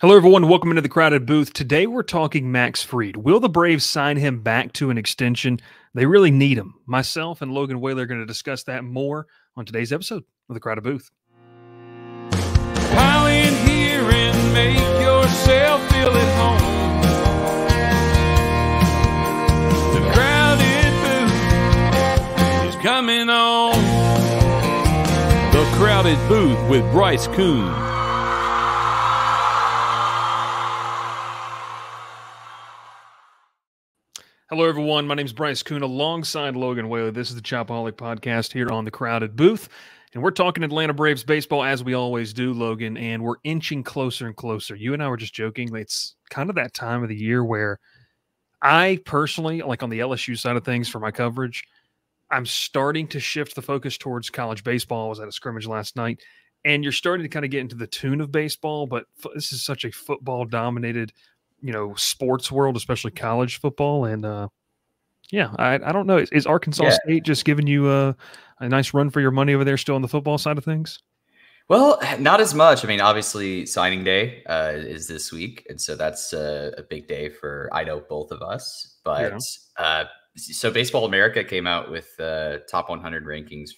Hello, everyone. Welcome into the crowded booth. Today, we're talking Max Fried. Will the Braves sign him back to an extension? They really need him. Myself and Logan Whaley are going to discuss that more on today's episode of the crowded booth. Pile in here and make yourself feel at home. The crowded booth is coming on. The crowded booth with Bryce Koon. Hello, everyone. My name is Bryce Koon alongside Logan Whaley. This is the Chopaholic Podcast here on the crowded booth. And we're talking Atlanta Braves baseball as we always do, Logan, and we're inching closer and closer. You and I were just joking. It's kind of that time of the year where I personally, like on the LSU side of things for my coverage, I'm starting to shift the focus towards college baseball. I was at a scrimmage last night, and you're starting to kind of get into the tune of baseball, but this is such a football-dominated sports world, especially college football. And I don't know. Is Arkansas State just giving you a nice run for your money over there still on the football side of things? Well, not as much. I mean, obviously signing day is this week. And so that's a big day for, I know, both of us. But so Baseball America came out with top 100 rankings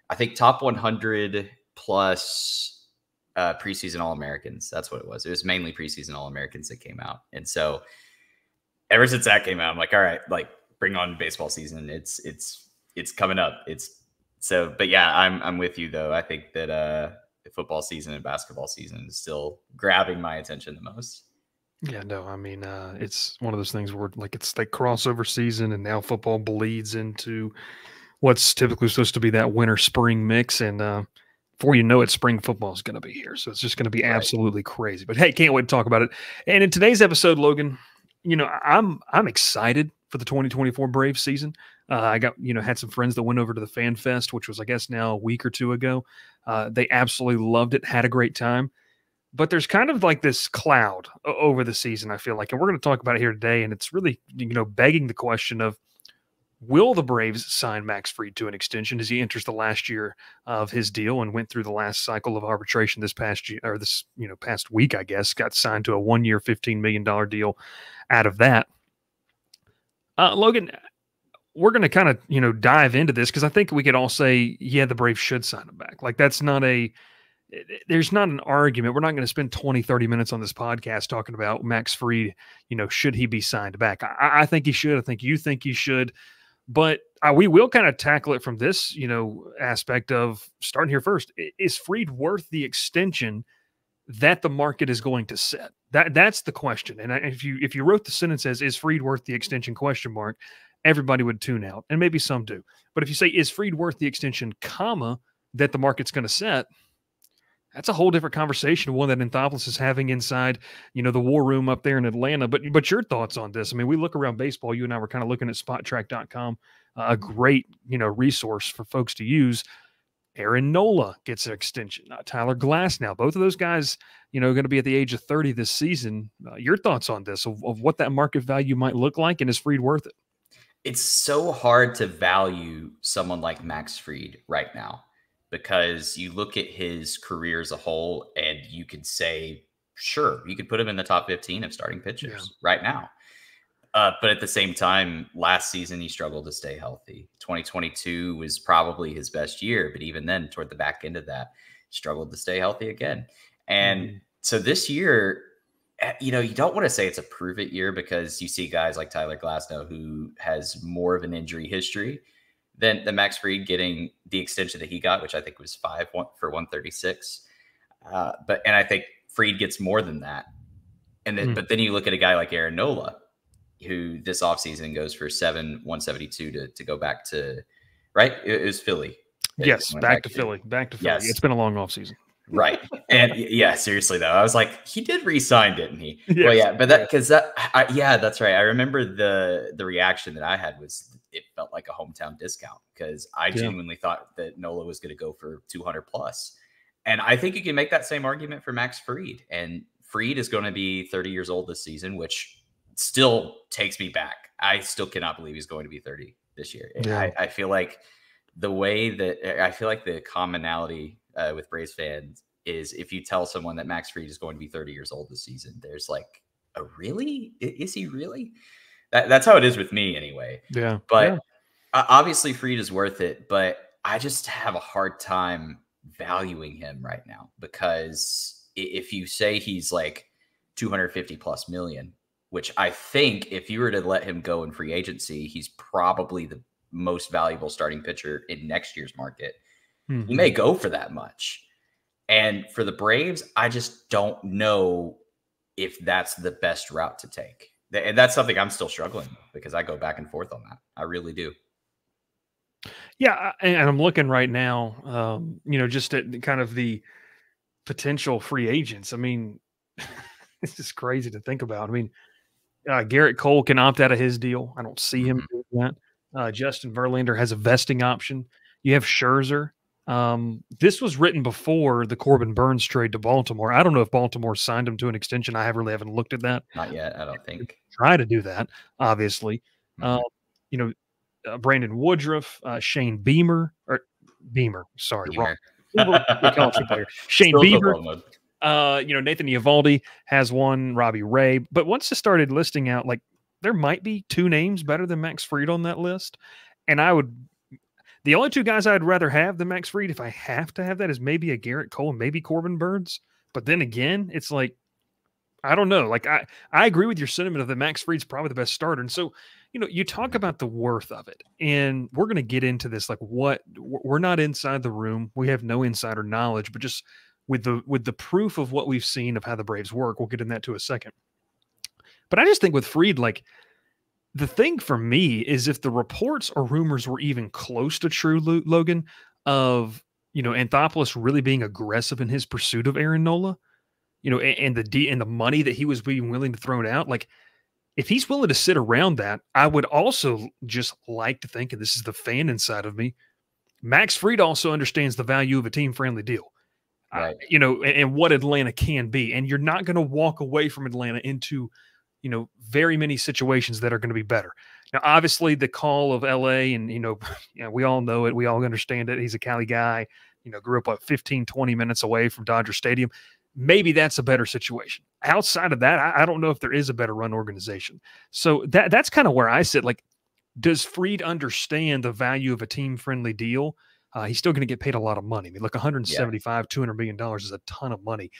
I think top 100 plus preseason All-Americans. That's what it was. It was mainly preseason All-Americans that came out. And so ever since that came out, I'm like, all right, like bring on baseball season. It's coming up. But yeah, I'm with you though. I think that the football season and basketball season is still grabbing my attention the most. Yeah, no, I mean, it's one of those things where it's like crossover season, and now football bleeds into what's typically supposed to be that winter-spring mix. And before you know it, spring football is going to be here. So it's just going to be absolutely crazy. But hey, can't wait to talk about it. And in today's episode, Logan, I'm excited for the 2024 Braves season. I got, had some friends that went over to the Fan Fest, which was, I guess, now a week or two ago. They absolutely loved it, had a great time. But there's kind of like this cloud over the season, I feel like. And we're going to talk about it here today. And it's really, begging the question of, will the Braves sign Max Fried to an extension as he enters the last year of his deal and went through the last cycle of arbitration this past year, or this past week, I guess, got signed to a 1-year, $15 million deal out of that. Logan, we're going to kind of, dive into this because I think we could all say, yeah, the Braves should sign him back. Like there's not an argument. We're not going to spend 20, 30 minutes on this podcast talking about Max Fried, should he be signed back? I think he should. I think you think he should. But we will kind of tackle it from this, aspect of starting here first. Is Fried worth the extension that the market is going to set? That's the question. And if you wrote the sentence as "Is Fried worth the extension?" ? Everybody would tune out, and maybe some do. But if you say "Is Fried worth the extension?" that the market's going to set, that's a whole different conversation, one that Anthopoulos is having inside, the war room up there in Atlanta. But your thoughts on this? I mean, we look around baseball. You and I were kind of looking at SpotTrack.com, a great, resource for folks to use. Aaron Nola gets an extension. Tyler Glass now. Both of those guys, going to be at the age of 30 this season. Your thoughts on this, of what that market value might look like, and is Fried worth it? It's so hard to value someone like Max Fried right now, because you look at his career as a whole and you could say, sure, you could put him in the top 15 of starting pitchers right now. But at the same time, last season, he struggled to stay healthy. 2022 was probably his best year, but even then, toward the back end of that, struggled to stay healthy again. And so this year, you don't want to say it's a prove it year, because you see guys like Tyler Glasnow, who has more of an injury history than the Max Fried getting the extension that he got, which I think was 5 for 136. And I think Fried gets more than that. And then, but then you look at a guy like Aaron Nola, who this offseason goes for 172 to go back to, right? It was Philly. Yes, back to Philly. Yes. It's been a long offseason. Right. And yeah, seriously though, I was like, he did re-sign, didn't he? Yes. Well, yeah, but that's right. I remember the reaction that I had was it felt like a hometown discount, because I genuinely thought that Nola was going to go for 200 plus. And I think you can make that same argument for Max Fried. And Fried is going to be 30 years old this season, which still takes me back. I still cannot believe he's going to be 30 this year. Yeah. I feel like the commonality with Braves fans is if you tell someone that Max Fried is going to be 30 years old this season, there's like, oh, really? Is he really? That's how it is with me anyway. Yeah. But obviously Fried is worth it, but I just have a hard time valuing him right now, because if you say he's like 250 plus million, which I think if you were to let him go in free agency, he's probably the most valuable starting pitcher in next year's market. He may go for that much. And for the Braves, I just don't know if that's the best route to take. And that's something I'm still struggling with, because I go back and forth on that. I really do. Yeah, and I'm looking right now, just at kind of the potential free agents. I mean, it's just crazy to think about. I mean, Garrett Cole can opt out of his deal. I don't see him doing that. Justin Verlander has a vesting option. You have Scherzer. This was written before the Corbin Burns trade to Baltimore. I don't know if Baltimore signed him to an extension. I really haven't looked at that. Not yet, I don't think. Try to do that, obviously. Brandon Woodruff, Shane Beamer, sorry, Beamer. wrong. Shane Bieber. Nathan Eovaldi has one, Robbie Ray. But once it started listing out, like, there might be two names better than Max Fried on that list. And the only two guys I'd rather have than Max Fried, if I have to have that, is maybe a Garrett Cole and maybe Corbin Burns. But then again, it's like, I don't know. Like, I agree with your sentiment of that Max Fried's probably the best starter. And so, you talk about the worth of it, and we're going to get into this. Like, we're not inside the room. We have no insider knowledge, but just with the proof of what we've seen of how the Braves work, we'll get in that to a second. But I just think with Fried, like, the thing for me is if the reports or rumors were even close to true, Logan, of, Anthopoulos really being aggressive in his pursuit of Aaron Nola, and the money that he was being willing to throw out, like, if he's willing to sit around that, I would also just like to think, and this is the fan inside of me, Max Fried also understands the value of a team-friendly deal. Right. And what Atlanta can be. And you're not going to walk away from Atlanta into, very many situations that are going to be better. Now, obviously, the call of LA, and, we all know it. We all understand it. He's a Cali guy, grew up 15, 20 minutes away from Dodger Stadium. Maybe that's a better situation. Outside of that, I don't know if there is a better run organization. So that's kind of where I sit. Like, does Fried understand the value of a team-friendly deal? He's still going to get paid a lot of money. I mean, look, $175, $200 million is a ton of money,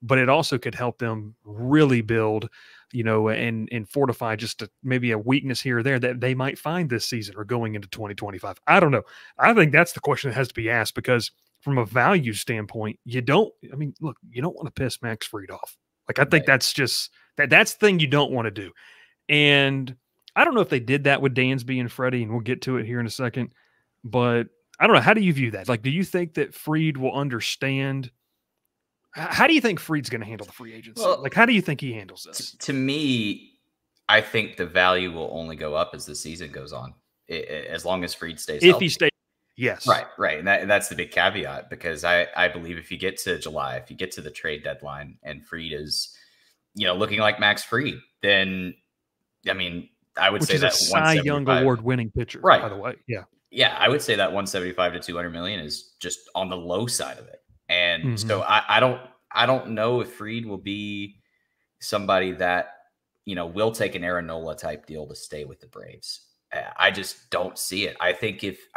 but it also could help them really build, and fortify just maybe a weakness here or there that they might find this season or going into 2025. I don't know. I think that's the question that has to be asked, because from a value standpoint, you don't want to piss Max Fried off. Like, I think that's just that's the thing you don't want to do. And I don't know if they did that with Dansby and Freddie, and we'll get to it here in a second, but I don't know. How do you view that? Like, do you think that Fried will understand? How do you think Fried's going to handle the free agency? Well, like, how do you think he handles this? To me, I think the value will only go up as the season goes on, as long as Fried stays healthy. If he stays, yes. Right. And that's the big caveat, because I believe if you get to July, if you get to the trade deadline and Fried is, looking like Max Fried, then, I mean, I would say that a Cy Young Award winning pitcher, right? By the way, yeah, I would say that 175 to 200 million is just on the low side of it. And so I don't know if Fried will be somebody that, will take an Aaron Nola type deal to stay with the Braves. I just don't see it. I think if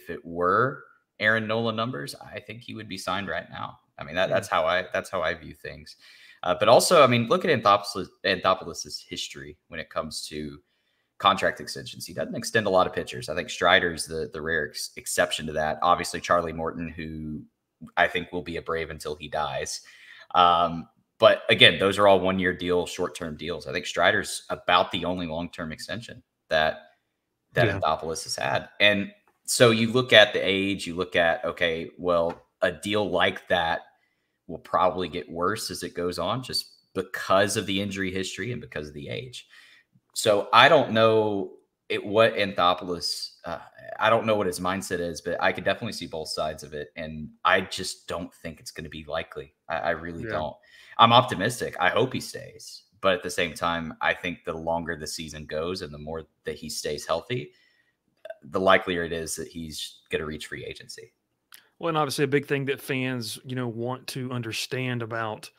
it were Aaron Nola numbers, I think he would be signed right now. I mean, that's how I view things. But also, I mean, look at Anthopoulos' history when it comes to contract extensions. He doesn't extend a lot of pitchers. I think Strider's the rare exception to that. Obviously, Charlie Morton, who I think will be a Brave until he dies. But again, those are all one-year deals, short-term deals. I think Strider's about the only long-term extension that Anthopoulos has had. And so you look at the age, you look at, okay, well, a deal like that will probably get worse as it goes on, just because of the injury history and because of the age. So I don't know what Anthopoulos, I don't know what his mindset is, but I could definitely see both sides of it. And I just don't think it's going to be likely. I really don't. I'm optimistic. I hope he stays. But at the same time, I think the longer the season goes and the more that he stays healthy, the likelier it is that he's going to reach free agency. Well, and obviously a big thing that fans, want to understand about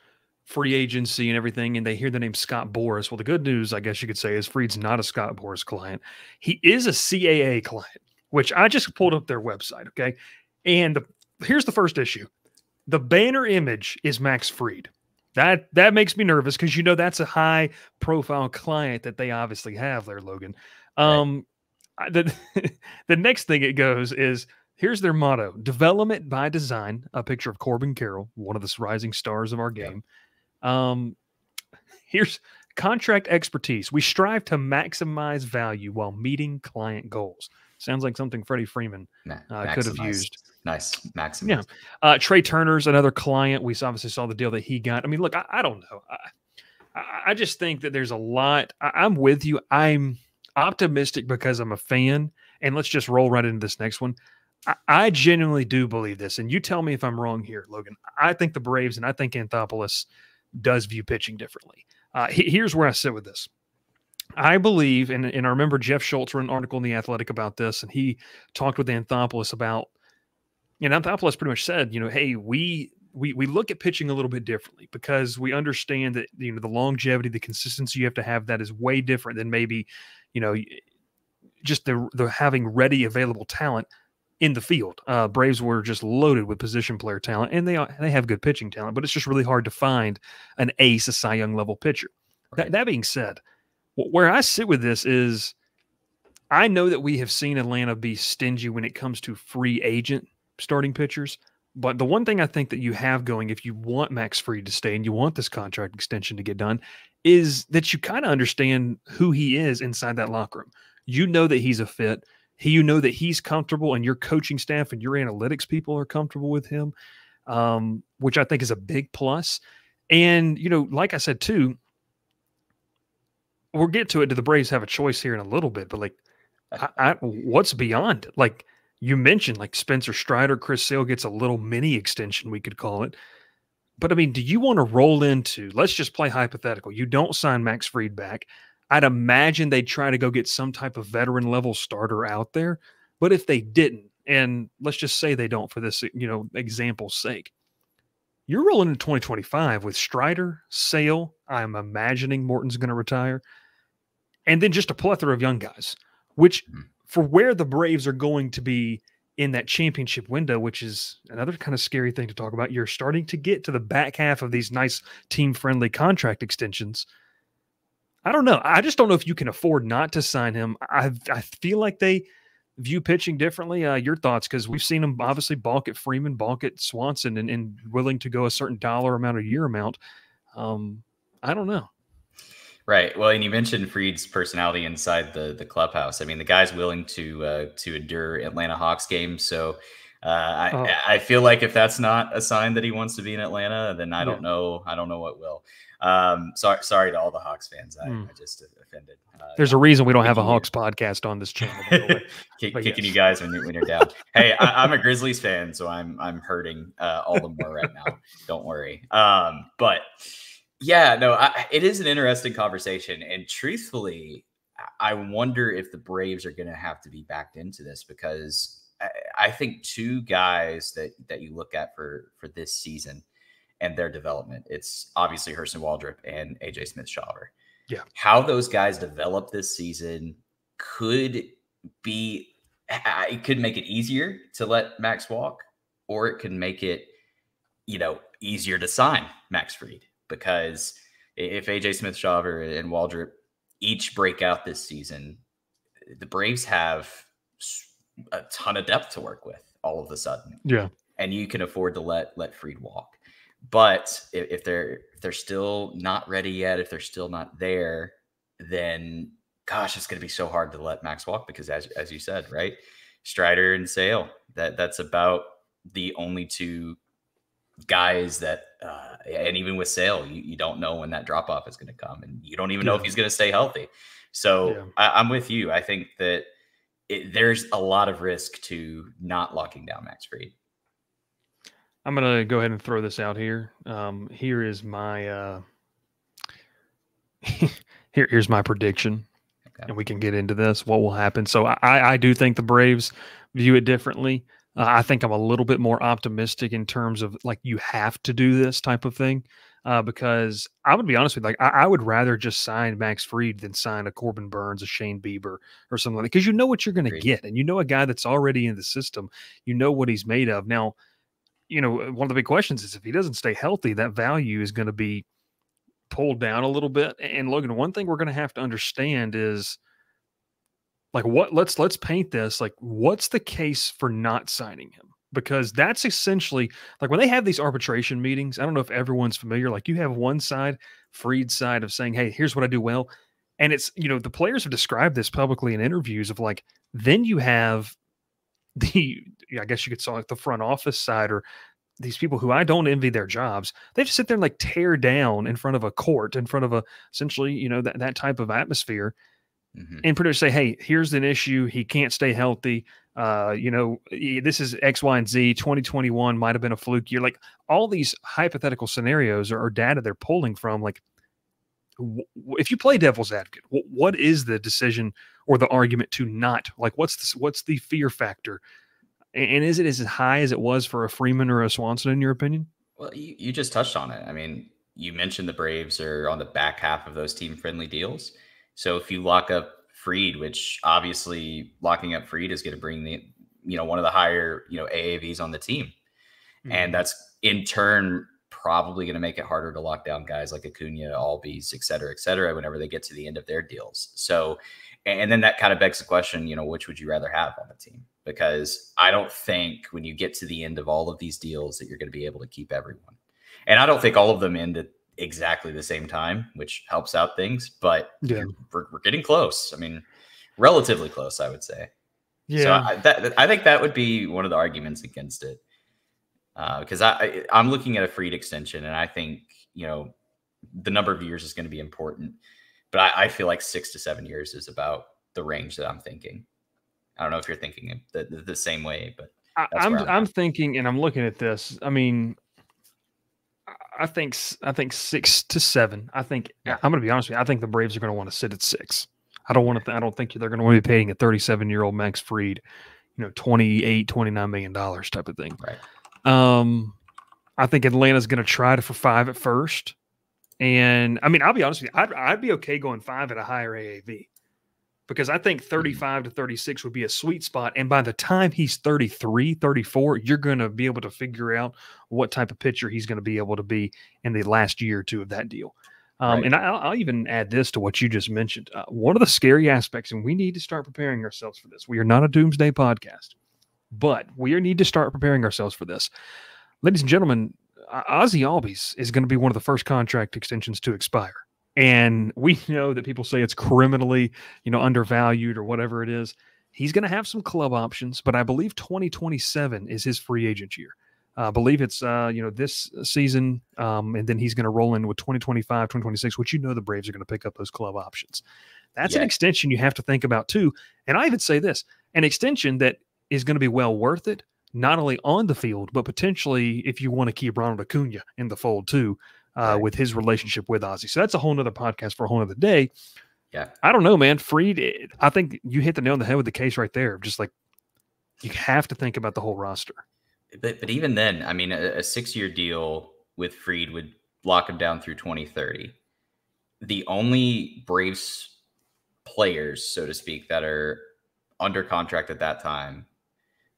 free agency and everything, and they hear the name Scott Boras. Well, the good news, I guess you could say, is Freed's not a Scott Boras client. He is a CAA client, which I just pulled up their website, okay? And here's the first issue. The banner image is Max Fried. That makes me nervous because that's a high profile client that they obviously have there, Logan. Right. The the next thing it goes is here's their motto: development by design. A picture of Corbin Carroll, one of the rising stars of our game. Yep. Here's contract expertise. We strive to maximize value while meeting client goals. Sounds like something Freddie Freeman could have used. Nice. Maximize. Yeah. Trey Turner's another client. We obviously saw the deal that he got. I mean, look, I don't know. I just think that there's a lot. I'm with you. I'm optimistic because I'm a fan. And let's just roll right into this next one. I genuinely do believe this. And you tell me if I'm wrong here, Logan. I think the Braves and I think Anthopoulos does view pitching differently. Here's where I sit with this. I believe, and I remember Jeff Schultz wrote an article in The Athletic about this, and he talked with Anthopoulos about, Anthopoulos pretty much said, hey, we look at pitching a little bit differently because we understand that, the longevity, the consistency you have to have, that is way different than maybe, just the having ready available talent in the field. Braves were just loaded with position player talent, and they have good pitching talent, but it's just really hard to find an ace, a Cy Young level pitcher. Right. That being said, where I sit with this is I know that we have seen Atlanta be stingy when it comes to free agent starting pitchers, but the one thing I think that you have going, if you want Max Fried to stay and you want this contract extension to get done, is that you kind of understand who he is inside that locker room. You know that he's a fit. You know that he's comfortable, and your coaching staff and your analytics people are comfortable with him, which I think is a big plus. And, like I said, too, we'll get to it. Do the Braves have a choice here in a little bit? But, what's beyond it? Like you mentioned, like Spencer Strider, Chris Sale gets a little mini extension, we could call it. But, I mean, do you want to roll into – let's just play hypothetical. You don't sign Max Fried back. I'd imagine they'd try to go get some type of veteran-level starter out there. But if they didn't, and let's just say they don't for this, example's sake, you're rolling into 2025 with Strider, Sale. I'm imagining Morton's going to retire. And then just a plethora of young guys, which for where the Braves are going to be in that championship window, which is another kind of scary thing to talk about, you're starting to get to the back half of these nice team-friendly contract extensions. I don't know. I just don't know if you can afford not to sign him. I feel like they view pitching differently. Your thoughts, because we've seen them obviously balk at Freeman, balk at Swanson, and willing to go a certain dollar amount or year amount. I don't know. Right. Well, and you mentioned Fried's personality inside the clubhouse. I mean, the guy's willing to endure Atlanta Hawks games. So I feel like if that's not a sign that he wants to be in Atlanta, then I don't know. I don't know what will. Sorry to all the Hawks fans. I just offended. There's a reason we don't have a Hawks podcast on this channel. Kicking you guys when you're down. Hey, I'm a Grizzlies fan, so I'm hurting all the more right now. Don't worry. But yeah, no, it is an interesting conversation, and truthfully, I wonder if the Braves are going to have to be backed into this, because I think two guys that you look at for this season and their development, it's obviously Hurston Waldrop and AJ Smith-Shawver. Yeah. How those guys develop this season could be, it could make it easier to let Max walk, or it could make it, easier to sign Max Fried, because if AJ Smith-Shawver and Waldrop each break out this season, the Braves have a ton of depth to work with all of a sudden. Yeah. And you can afford to let Fried walk. But if they're still not ready yet, if they're still not there, then gosh, it's going to be so hard to let Max walk, because as you said, right, Strider and Sale, that's about the only two guys that, and even with Sale, you don't know when that drop off is going to come, and you don't even know if he's going to stay healthy. So I'm with you. I think that there's a lot of risk to not locking down Max Fried. I'm going to go ahead and throw this out here. Here is my here's my prediction, and we can get into this, what will happen. So I do think the Braves view it differently. I think I'm a little bit more optimistic in terms of like you have to do this type of thing because I would be honest with you, like I would rather just sign Max Fried than sign a Corbin Burns, a Shane Bieber, or something like that because you know what you're going to Agreed. get, and you know a guy that's already in the system, you know what he's made of. Now, one of the big questions is if he doesn't stay healthy, that value is going to be pulled down a little bit. And Logan, one thing we're going to have to understand is like let's paint this like what's the case for not signing him? Because that's essentially like when they have these arbitration meetings, I don't know if everyone's familiar, like you have one side, Freed's side of saying, hey, here's what I do well. And it's, the players have described this publicly in interviews of like, then you have I guess you could say like the front office side or these people who I don't envy their jobs. They have to sit there and like tear down in front of a court, in front of a essentially, that type of atmosphere and pretty much say, hey, here's an issue. He can't stay healthy. This is X, Y, and Z. 2021 might have been a fluke year. Like all these hypothetical scenarios or data they're pulling from. Like, if you play devil's advocate, what is the decision or the argument to not? Like, what's the fear factor? And is it as high as it was for a Freeman or a Swanson, in your opinion? Well, you just touched on it. I mean, you mentioned the Braves are on the back half of those team-friendly deals. So if you lock up Fried, which obviously locking up Fried is going to bring the, one of the higher, AAVs on the team. And that's in turn probably going to make it harder to lock down guys like Acuna, Albies, et cetera, whenever they get to the end of their deals. So, and then that kind of begs the question, which would you rather have on the team? Because I don't think when you get to the end of all of these deals that you're going to be able to keep everyone. And I don't think all of them end at exactly the same time, which helps out things, but we're getting close. I mean, relatively close, I would say. Yeah. So I think that would be one of the arguments against it. Because I'm looking at a Fried extension, and I think, the number of years is going to be important. But I feel like 6 to 7 years is about the range that I'm thinking. I don't know if you're thinking the same way, but I'm thinking, and I'm looking at this. I mean, I think 6 to 7. I think I'm going to be honest with you. I think the Braves are going to want to sit at 6. I don't think they're going to want to be paying a 37-year-old Max Fried, $28-29 million type of thing. Right. I think Atlanta's going to try for 5 at first. And I mean, I'll be honest with you. I'd be okay going 5 at a higher AAV because I think 35 to 36 would be a sweet spot. And by the time he's 33, 34, you're going to be able to figure out what type of pitcher he's going to be able to be in the last year or two of that deal. Right. And I'll even add this to what you just mentioned. One of the scary aspects, and we need to start preparing ourselves for this. We are not a doomsday podcast, but we need to start preparing ourselves for this. Ladies and gentlemen, Ozzie Albies is going to be one of the first contract extensions to expire. And we know that people say it's criminally, undervalued or whatever it is. He's going to have some club options, but I believe 2027 is his free agent year. I believe it's, this season, and then he's going to roll in with 2025, 2026, which the Braves are going to pick up those club options. That's an extension you have to think about too. And I even say this, an extension that is going to be well worth it, not only on the field, but potentially if you want to keep Ronald Acuna in the fold too, with his relationship with Ozzie. So that's a whole nother podcast for a whole nother day. Yeah. I don't know, man. Fried, I think you hit the nail on the head with the case right there. Just like you have to think about the whole roster. But even then, I mean, a 6-year deal with Fried would lock him down through 2030. The only Braves players, so to speak, that are under contract at that time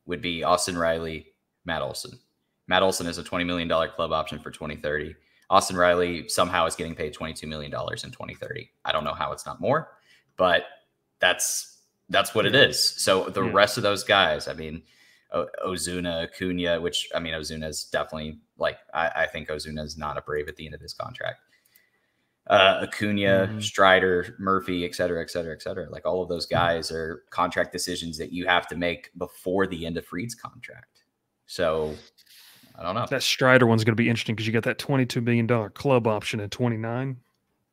would be Austin Riley, Matt Olson. Matt Olson is a $20 million club option for 2030. Austin Riley somehow is getting paid $22 million in 2030. I don't know how it's not more, but that's what it is. So the rest of those guys, I mean, Ozuna, Acuna, which, I mean, Ozuna is definitely I think Ozuna is not a Brave at the end of his contract. Acuna, Strider, Murphy, et cetera. Like all of those guys are contract decisions that you have to make before the end of Fried's contract. So I don't know. That Strider one's going to be interesting because you got that $22 million club option at 29.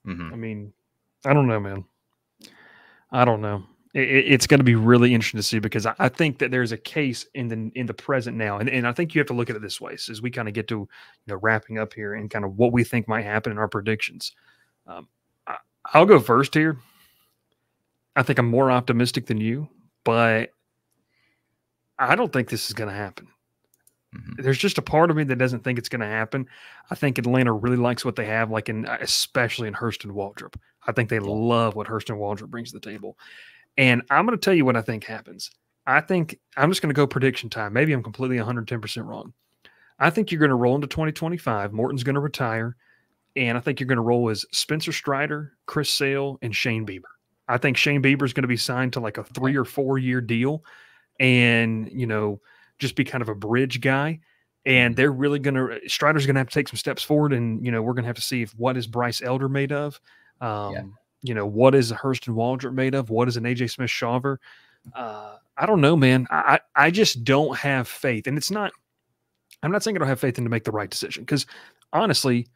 I mean, I don't know, man. I don't know. It's going to be really interesting to see because I think that there's a case in the present now. And I think you have to look at it this way as we kind of get to wrapping up here and kind of what we think might happen in our predictions. I'll go first here. I think I'm more optimistic than you, but I don't think this is going to happen. Mm-hmm. There's just a part of me that doesn't think it's going to happen. I think Atlanta really likes what they have, like especially in Hurston Waldrop. I think they love what Hurston Waldrop brings to the table. And I'm going to tell you what I think happens. I think I'm just going to go prediction time. Maybe I'm completely 110% wrong. I think you're going to roll into 2025. Morton's going to retire. And I think you're going to roll as Spencer Strider, Chris Sale, and Shane Bieber. I think Shane Bieber is going to be signed to like a 3 or 4 year deal and, just be kind of a bridge guy. And they're really going to, Strider's going to have to take some steps forward. And, we're going to have to see what is Bryce Elder made of? What is a Hurston Waldrop made of? What is an AJ Smith Shawver? I don't know, man. I just don't have faith. And I'm not saying I don't have faith in to make the right decision. Because honestly,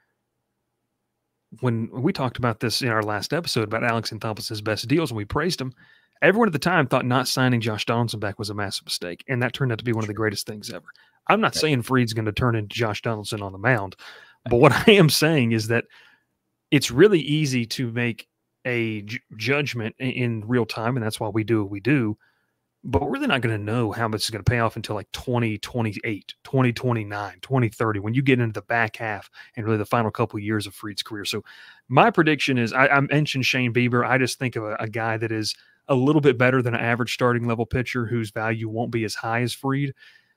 when we talked about this in our last episode about Alex Anthopoulos' best deals and we praised him, everyone at the time thought not signing Josh Donaldson back was a massive mistake. And that turned out to be one of the greatest things ever. I'm not saying Freed's going to turn into Josh Donaldson on the mound, but what I am saying is that it's really easy to make a judgment in real time, and that's why we do what we do. But we're really not going to know how much is going to pay off until like 2028, 2029, 2030, when you get into the back half and really the final couple of years of Freed's career. So my prediction is I mentioned Shane Bieber. I just think of a guy that is a little bit better than an average starting level pitcher whose value won't be as high as Freed.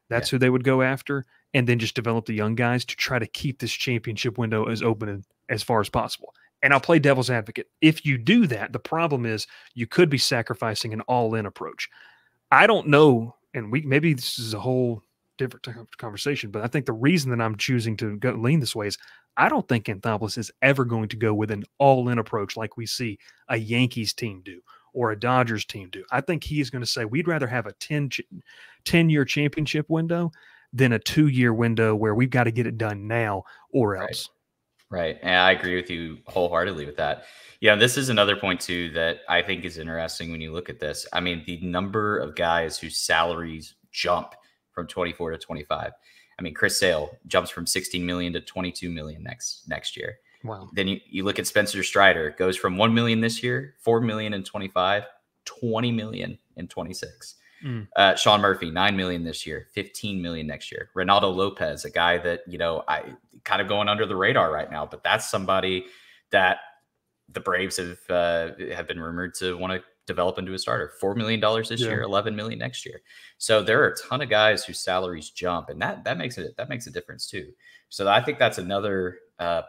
That's who they would go after, and then just develop the young guys to try to keep this championship window as open as far as possible. And I'll play devil's advocate. If you do that, the problem is you could be sacrificing an all-in approach. I don't know, and maybe this is a whole different type of conversation, but I think the reason that I'm choosing to lean this way is I don't think Anthopoulos is ever going to go with an all-in approach like we see a Yankees team do or a Dodgers team do. I think he is going to say we'd rather have a 10-year championship window than a 2-year window where we've got to get it done now or else. Right. And I agree with you wholeheartedly with that. Yeah, this is another point too that I think is interesting when you look at this. I mean, the number of guys whose salaries jump from 24 to 25. I mean, Chris Sale jumps from 16 million to 22 million next year. Wow. Then you look at Spencer Strider, goes from 1 million this year, 4 million in 25, 20 million in 26. Sean Murphy, 9 million this year, 15 million next year. Ronaldo Lopez, a guy that, I kind of going under the radar right now, but that's somebody that the Braves have been rumored to want to develop into a starter. $4 million this year, 11 million next year. So there are a ton of guys whose salaries jump, and that makes a difference too. So I think that's another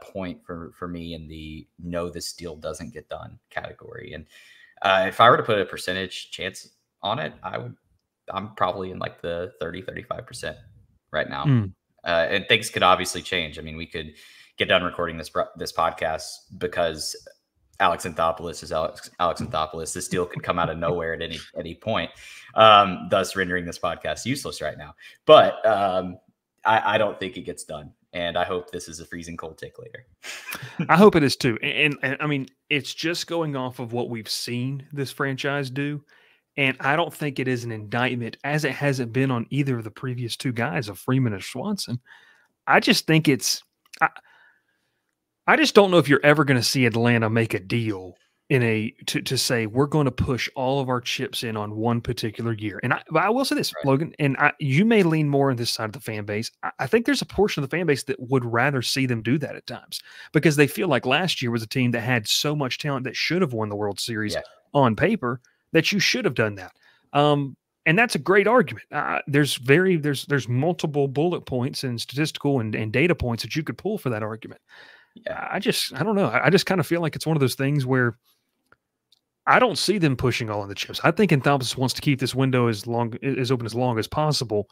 point for me in the no, this deal doesn't get done category. And if I were to put a percentage chance on it, I'm probably in like the 30-35% right now. And things could obviously change. I mean, we could get done recording this podcast because Alex Anthopoulos is Alex Anthopoulos. This deal could come out of nowhere at any point, thus rendering this podcast useless right now. But I don't think it gets done. And I hope this is a freezing cold take later. I hope it is too. And I mean, it's just going off of what we've seen this franchise do. And I don't think it is an indictment, as it hasn't been on either of the previous two guys, of Freeman or Swanson. I just think I just don't know if you're ever going to see Atlanta make a deal to say we're going to push all of our chips in on one particular year. And I will say this, Logan, and you may lean more on this side of the fan base. I think there's a portion of the fan base that would rather see them do that at times because they feel like last year was a team that had so much talent that should have won the World Series on paper that you should have done that. And that's a great argument. There's multiple bullet points and statistical and data points that you could pull for that argument. Yeah, I don't know. I just kind of feel like it's one of those things where I don't see them pushing all in the chips. I think Anthopoulos wants to keep this window as open as long as possible,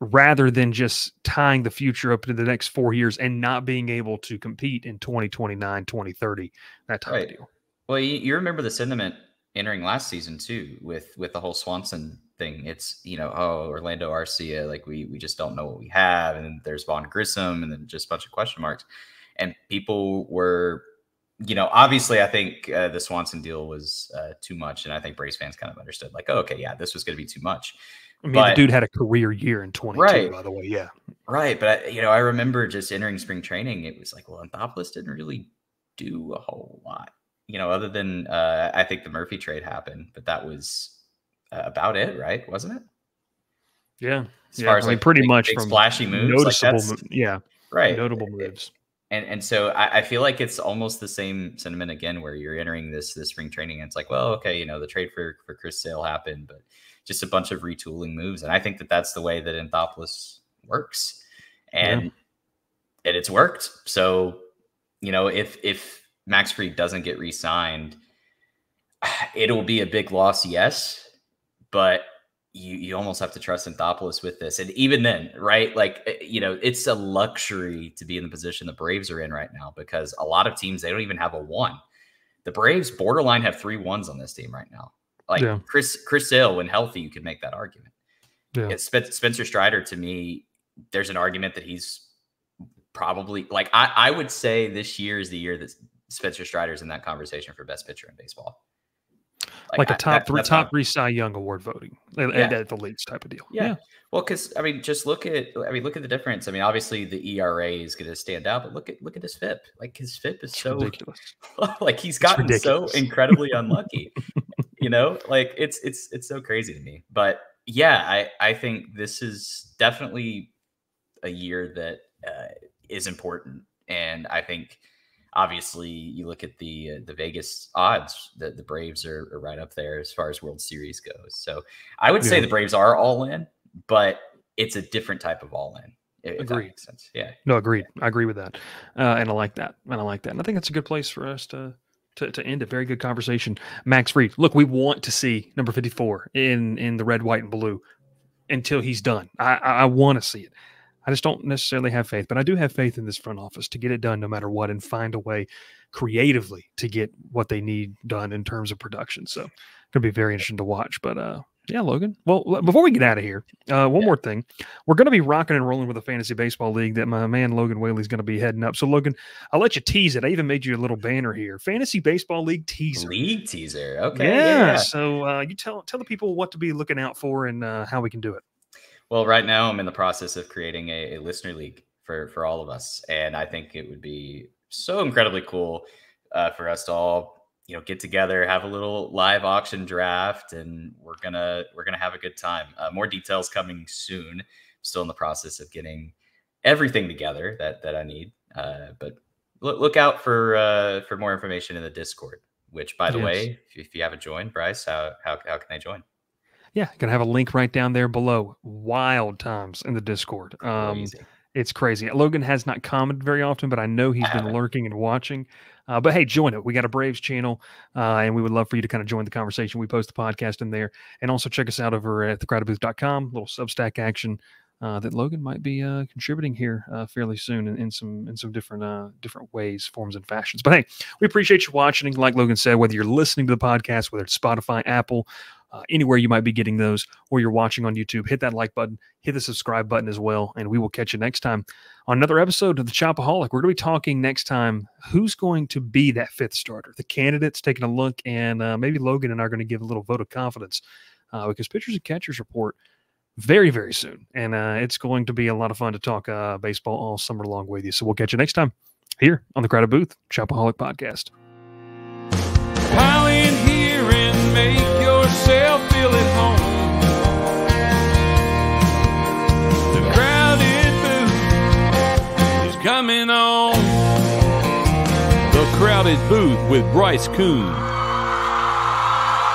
rather than just tying the future up to the next 4 years and not being able to compete in 2029, 2030, that type of deal. Well, you remember the sentiment entering last season too, with the whole Swanson thing. It's, Orlando Arcia, like we just don't know what we have. And then there's Vaughn Grissom and then just a bunch of question marks. And people were, obviously I think the Swanson deal was too much. And I think Braves fans kind of understood like, oh, okay, yeah, this was going to be too much. I mean, the dude had a career year in 22, by the way. Yeah. Right. But, I remember just entering spring training. It was like, well, Anthopoulos didn't really do a whole lot. Other than I think the Murphy trade happened, but that was about it, right? Wasn't it? Yeah. As far as like pretty much big from splashy moves, noticeable, like right. Notable moves. And so I feel like it's almost the same sentiment again, where you're entering this spring training and it's like, well, okay, the trade for Chris Sale happened, but just a bunch of retooling moves. And I think that's the way that Anthopoulos works, and it's worked. So, if Max Fried doesn't get re-signed, it'll be a big loss, yes, but you almost have to trust Anthopoulos with this. And even then, right, like, it's a luxury to be in the position the Braves are in right now, because a lot of teams, they don't even have a 1. The Braves borderline have 3 1s on this team right now. Like Chris Sale, when healthy, you could make that argument. Yeah. Spencer Strider, to me, there's an argument that he's probably, like, I would say this year is the year that Spencer Strider's in that conversation for best pitcher in baseball. Like a top three Cy Young Award voting at the leagues type of deal. Yeah. Well, because just look at the difference. Obviously the ERA is going to stand out, but look at his FIP. Like, his FIP is so ridiculous. Like, he's gotten so incredibly unlucky. Like, it's so crazy to me. But yeah, I think this is definitely a year that is important, and I think, obviously, you look at the Vegas odds, that the Braves are right up there as far as World Series goes. So I would say the Braves are all in, but it's a different type of all in. If that makes sense. Yeah. No, agreed. I agree with that, and I like that. And I think that's a good place for us to end a very good conversation. Max Fried. Look, we want to see number 54 in the red, white, and blue until he's done. I want to see it. I just don't necessarily have faith, but I do have faith in this front office to get it done no matter what, and find a way creatively to get what they need done in terms of production. So it's going to be very interesting to watch. But yeah, Logan. Well, before we get out of here, one more thing. We're going to be rocking and rolling with a fantasy baseball league that my man Logan Whaley is going to be heading up. So, Logan, I'll let you tease it. I even made you a little banner here. Fantasy Baseball League teaser. League teaser. Okay. Yeah. So you tell the people what to be looking out for and how we can do it. Well, right now I'm in the process of creating a listener league for all of us. And I think it would be so incredibly cool for us to all, get together, have a little live auction draft, and we're gonna have a good time. More details coming soon. Still in the process of getting everything together that I need. But look out for more information in the Discord, which, by the way, if you haven't joined, Bryce, how can they join? Yeah, going to have a link right down there below. Wild times in the Discord. It's crazy. Logan has not commented very often, but I know he's been lurking and watching. But hey, join it. We got a Braves channel, and we would love for you to kind of join the conversation. We post the podcast in there. And also check us out over at thecrowdedbooth.com, little Substack action that Logan might be contributing here fairly soon in some different ways, forms, and fashions. But hey, we appreciate you watching. Like Logan said, whether you're listening to the podcast, whether it's Spotify, Apple, anywhere you might be getting those, or you're watching on YouTube, hit that like button, hit the subscribe button as well, and we will catch you next time on another episode of the Chopaholic. We're going to be talking next time who's going to be that 5th starter. The candidates, taking a look, and maybe Logan and I are going to give a little vote of confidence because pitchers and catchers report very, very soon, and it's going to be a lot of fun to talk baseball all summer long with you. So we'll catch you next time here on the Crowded Booth Chopaholic Podcast. Pile in here and make yourself feel at home. The Crowded Booth is coming on. The Crowded Booth with Bryce Koon.